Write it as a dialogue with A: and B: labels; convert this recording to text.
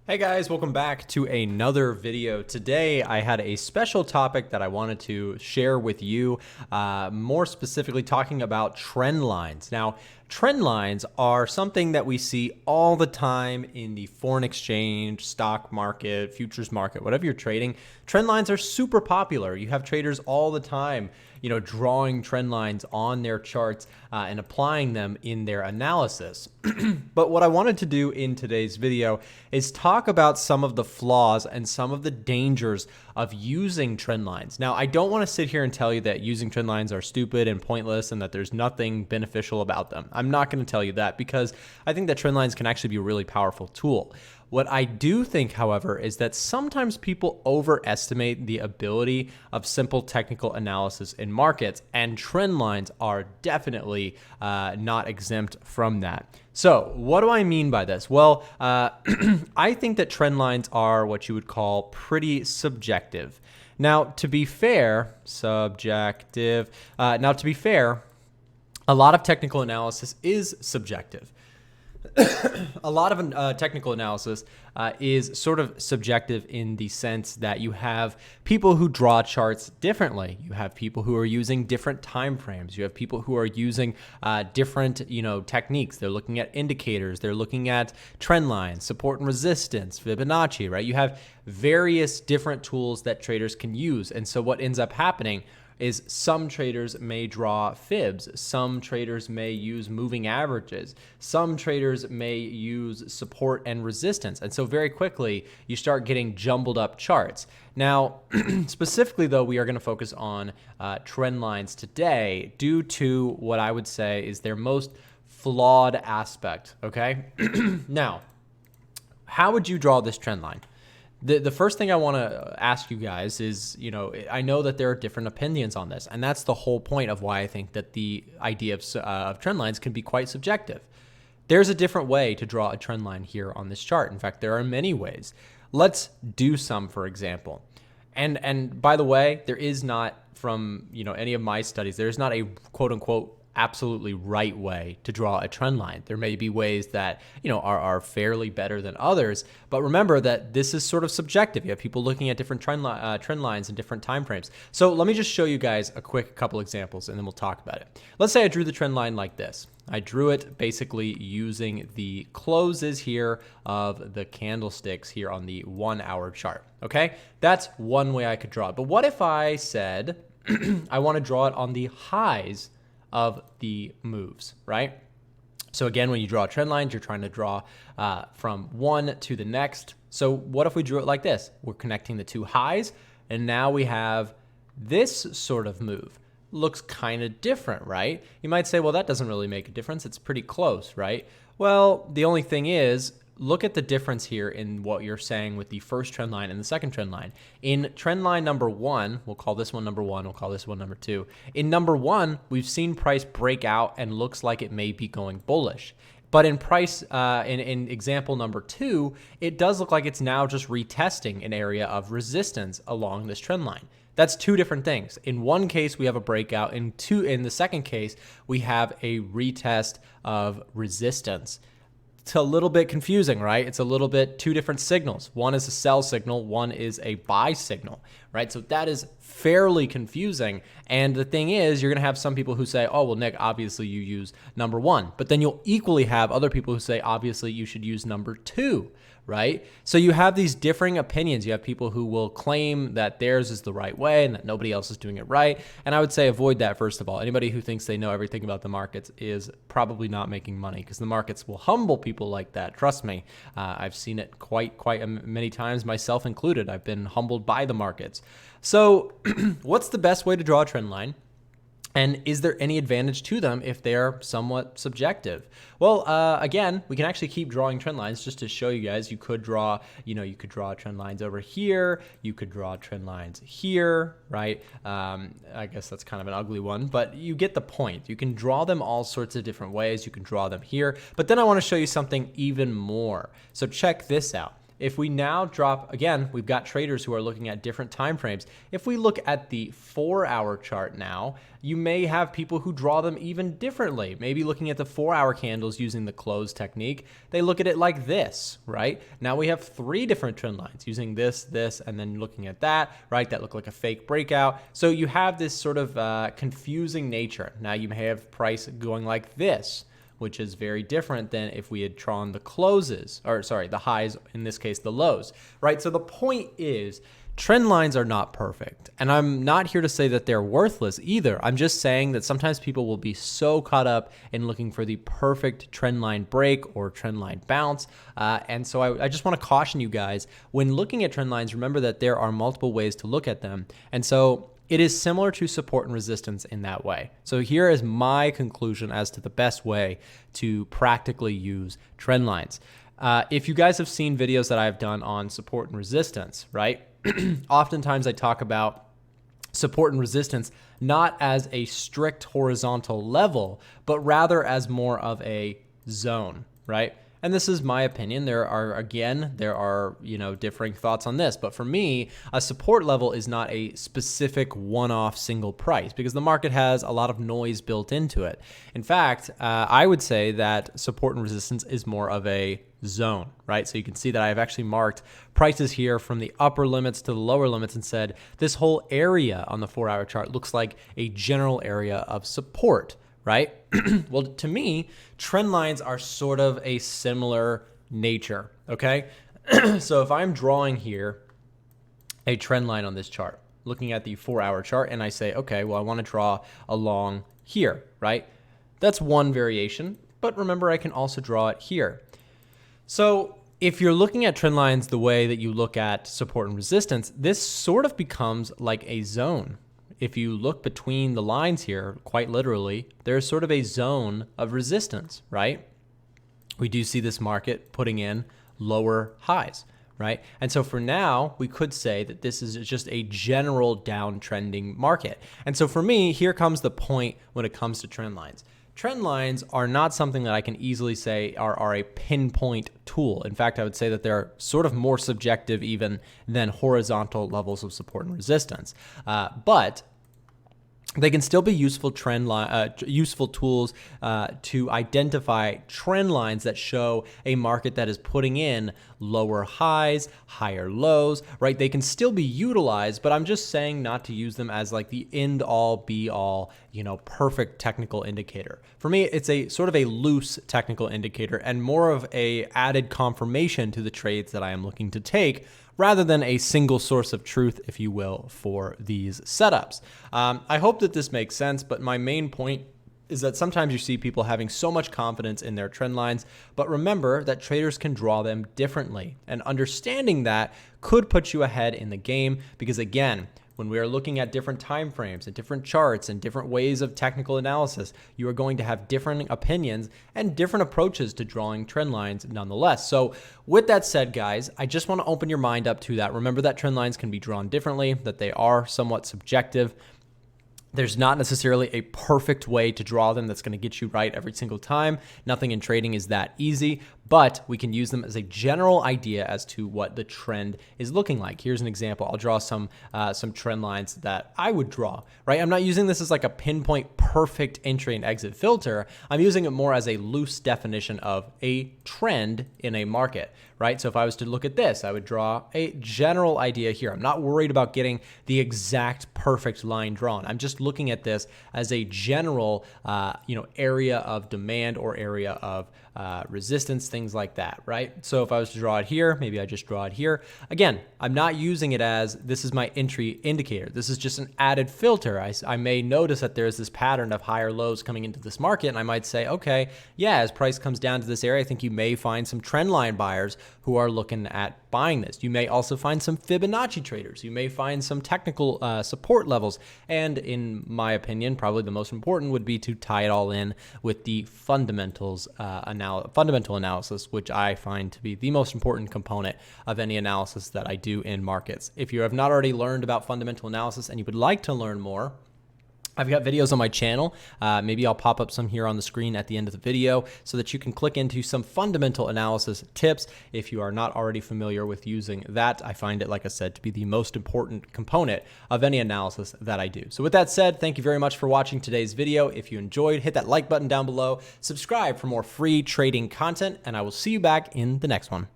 A: Hey guys, welcome back to another video. Today I had a special topic that I wanted to share with you, more specifically talking about trend lines. Now, trend lines are something that we see all the time in the foreign exchange, stock market, futures market, whatever you're trading. Trend lines are super popular. You have traders all the time, drawing trend lines on their charts and applying them in their analysis. But what I wanted to do in today's video is talk about some of the flaws and some of the dangers of using trend lines. Now, I don't want to sit here and tell you that using trend lines are stupid and pointless and that there's nothing beneficial about them. I'm not going to tell you that because I think that trend lines can actually be a really powerful tool. What I do think, however, is that sometimes people overestimate the ability of simple technical analysis in markets, and trend lines are definitely not exempt from that. So what do I mean by this? Well, I think that trend lines are what you would call pretty subjective. Now, to be fair, a lot of technical analysis is subjective. A lot of technical analysis is sort of subjective in the sense that you have people who draw charts differently. You have people who are using different time frames. You have people who are using different, techniques. They're looking at indicators. They're looking at trend lines, support and resistance, Fibonacci, right? You have various different tools that traders can use. And so what ends up happening is some traders may draw fibs, some traders may use moving averages, some traders may use support and resistance. And so very quickly, you start getting jumbled up charts. Now, specifically though, we are going to focus on trend lines today due to what I would say is their most flawed aspect, okay? Now, how would you draw this trend line? The first thing I want to ask you guys is, I know that there are different opinions on this, and that's the whole point of why I think that the idea of trend lines can be quite subjective. There's a different way to draw a trend line here on this chart. In fact, there are many ways. Let's do some, for example. And by the way, there is not, from any of my studies, there's not a quote unquote absolutely right way to draw a trend line. There may be ways that are fairly better than others, but remember that this is sort of subjective. You have people looking at different trend lines and different time frames. So let me just show you guys a quick couple examples and then we'll talk about it. Let's say I drew the trend line like this. I drew it basically using the closes here of the candlesticks here on the 1 hour chart. Okay, that's one way I could draw it. But what if I said I want to draw it on the highs of the moves, right? So again, when you draw trend lines, you're trying to draw from one to the next. So what if we drew it like this? We're connecting the two highs, and now we have this sort of move. Looks kind of different, right? You might say, well, that doesn't really make a difference. It's pretty close, right? Well, the only thing is, look at the difference here in what you're saying with the first trend line and the second trend line. In trend line number one, we'll call this one number one, we'll call this one number two. In number one, we've seen price break out and looks like it may be going bullish. But in in example number two, it does look like it's now just retesting an area of resistance along this trend line. That's two different things. In one case, we have a breakout. In the second case, we have a retest of resistance. It's a little bit confusing, right? It's a little bit two different signals. One is a sell signal, one is a buy signal, right? So that is fairly confusing. And the thing is, you're going to have some people who say, oh, well, Nick, obviously you use number one. But then you'll equally have other people who say, obviously you should use number two, right? So you have these differing opinions. You have people who will claim that theirs is the right way and that nobody else is doing it right. And I would say avoid that, first of all. Anybody who thinks they know everything about the markets is probably not making money, because the markets will humble people like that. Trust me. I've seen it quite many times, myself included. I've been humbled by the markets. So what's the best way to draw a trend line? And is there any advantage to them if they're somewhat subjective? Well, again, we can actually keep drawing trend lines just to show you guys. You could draw, you could draw trend lines over here. You could draw trend lines here, right? I guess that's kind of an ugly one, but you get the point. You can draw them all sorts of different ways. You can draw them here, but then I want to show you something even more. So check this out. if we now drop, again, we've got traders who are looking at different time frames. If we look at the 4-hour chart now, you may have people who draw them even differently. Maybe looking at the 4-hour candles using the close technique, they look at it like this, right? Now we have 3 different trend lines using this, and then looking at that, right? That look like a fake breakout. So you have this sort of confusing nature. Now you may have price going like this, which is very different than if we had drawn the closes, or sorry, the highs, in this case, the lows, right? So the point is, trend lines are not perfect. And I'm not here to say that they're worthless either. I'm just saying that sometimes people will be so caught up in looking for the perfect trend line break or trend line bounce. And so I just want to caution you guys, when looking at trend lines, remember that there are multiple ways to look at them. And so it is similar to support and resistance in that way. So here is my conclusion as to the best way to practically use trend lines. If you guys have seen videos that I've done on support and resistance, right? Oftentimes I talk about support and resistance not as a strict horizontal level, but rather as more of a zone, right? And this is my opinion. There are differing thoughts on this. But for me, a support level is not a specific one-off single price because the market has a lot of noise built into it. In fact, I would say that support and resistance is more of a zone, right? So you can see that I've actually marked prices here from the upper limits to the lower limits and said this whole area on the 4-hour chart looks like a general area of support, right? Well, to me, trend lines are sort of a similar nature, okay? So if I'm drawing here a trend line on this chart, looking at the 4-hour chart, and I say, okay, well, I want to draw along here, right? That's one variation, but remember, I can also draw it here. So if you're looking at trend lines the way that you look at support and resistance, this sort of becomes like a zone. If you look between the lines here, quite literally, there's sort of a zone of resistance, right? We do see this market putting in lower highs, right? And so for now, we could say that this is just a general downtrending market. And so for me, here comes the point when it comes to trend lines. Trend lines are not something that I can easily say are a pinpoint tool. In fact, I would say that they're sort of more subjective even than horizontal levels of support and resistance. But they can still be useful useful tools to identify trend lines that show a market that is putting in lower highs, higher lows, right? They can still be utilized, but I'm just saying not to use them as like the end all be all, perfect technical indicator. For me, it's a sort of a loose technical indicator and more of a added confirmation to the trades that I am looking to take, rather than a single source of truth, if you will, for these setups. I hope that this makes sense, but my main point is that sometimes you see people having so much confidence in their trend lines, but remember that traders can draw them differently. And understanding that could put you ahead in the game because, again, when we are looking at different time frames and different charts and different ways of technical analysis, you are going to have different opinions and different approaches to drawing trend lines nonetheless. So with that said, guys, I just want to open your mind up to that. Remember that trend lines can be drawn differently, that they are somewhat subjective. There's not necessarily a perfect way to draw them that's going to get you right every single time. Nothing in trading is that easy, but we can use them as a general idea as to what the trend is looking like. Here's an example. I'll draw some trend lines that I would draw, right? I'm not using this as like a pinpoint perfect entry and exit filter. I'm using it more as a loose definition of a trend in a market, right? So if I was to look at this, I would draw a general idea here. I'm not worried about getting the exact perfect line drawn. I'm just looking at this as a general, area of demand or area of resistance, things like that, right? So if I was to draw it here, maybe I just draw it here. Again, I'm not using it as this is my entry indicator. This is just an added filter. I may notice that there's this pattern of higher lows coming into this market, and I might say, okay, yeah, as price comes down to this area, I think you may find some trend line buyers who are looking at buying this. You may also find some Fibonacci traders. You may find some technical support levels. And in my opinion, probably the most important would be to tie it all in with the fundamental analysis, which I find to be the most important component of any analysis that I do in markets. If you have not already learned about fundamental analysis and you would like to learn more, I've got videos on my channel. Maybe I'll pop up some here on the screen at the end of the video so that you can click into some fundamental analysis tips if you are not already familiar with using that. I find it, like I said, to be the most important component of any analysis that I do. So with that said, thank you very much for watching today's video. If you enjoyed, hit that like button down below, subscribe for more free trading content, and I will see you back in the next one.